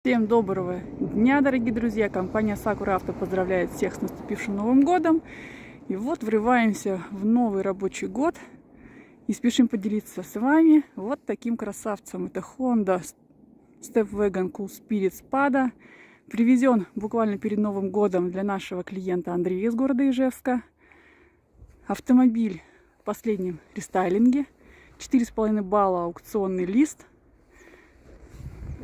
Всем доброго дня, дорогие друзья! Компания Sakura Auto поздравляет всех с наступившим Новым годом. И вот врываемся в новый рабочий год и спешим поделиться с вами вот таким красавцем. Это Honda Stepwagon Cool Spirit Spada. Привезен буквально перед Новым годом для нашего клиента Андрея из города Ижевска. Автомобиль в последнем рестайлинге. 4,5 балла аукционный лист.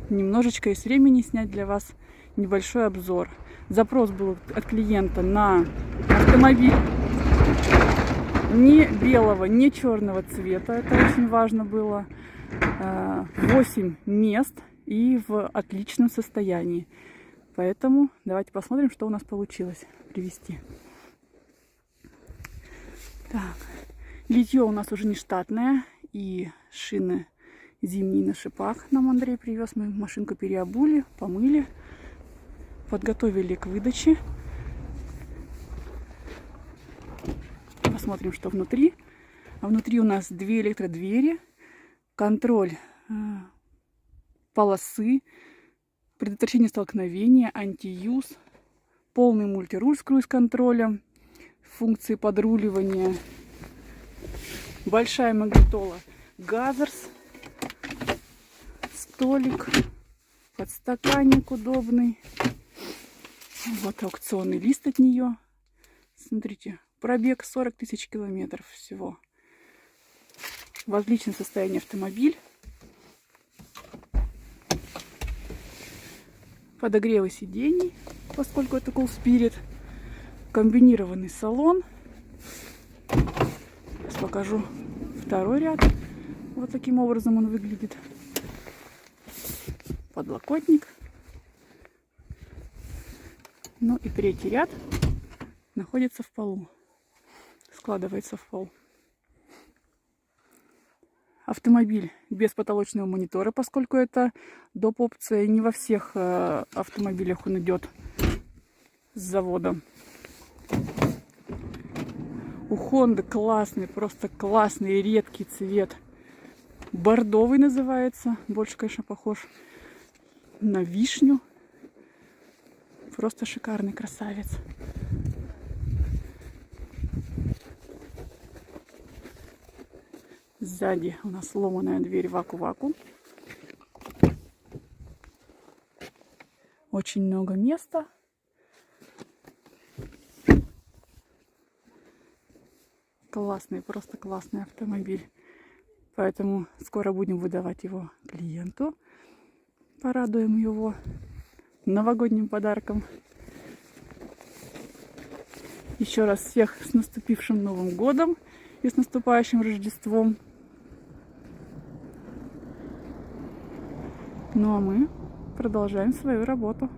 Немножечко есть времени снять для вас небольшой обзор. Запрос был от клиента на автомобиль не белого, не черного цвета. Это очень важно было. 8 мест и в отличном состоянии. Поэтому давайте посмотрим, что у нас получилось привезти. Так, литье у нас уже не штатное. И шины зимние на шипах нам Андрей привез. Мы машинку переобули, помыли, подготовили к выдаче. Посмотрим, что внутри. А внутри у нас 2 электродвери, контроль полосы, предотвращение столкновения, антиюз, полный мультируль с круиз-контролем, функции подруливания, большая магнитола Газерс, столик, подстаканник удобный. Вот аукционный лист от нее. Смотрите, пробег 40 тысяч километров всего. В отличном состоянии автомобиль. Подогревы сидений, поскольку это Cool Spirit. Комбинированный салон. Сейчас покажу второй ряд. Вот таким образом он выглядит. Подлокотник. Ну и третий ряд находится в полу. Складывается в пол. Автомобиль без потолочного монитора, поскольку это доп. Опция. Не во всех автомобилях он идет с завода. У Honda классный, просто классный редкий цвет. Бордовый называется. Больше, конечно, похож на вишню. Просто шикарный красавец. Сзади у нас сломанная дверь ваку-ваку. Очень много места. Классный, просто классный автомобиль. Поэтому скоро будем выдавать его клиенту. Порадуем его новогодним подарком. Еще раз всех с наступившим Новым годом и с наступающим Рождеством. Ну а мы продолжаем свою работу.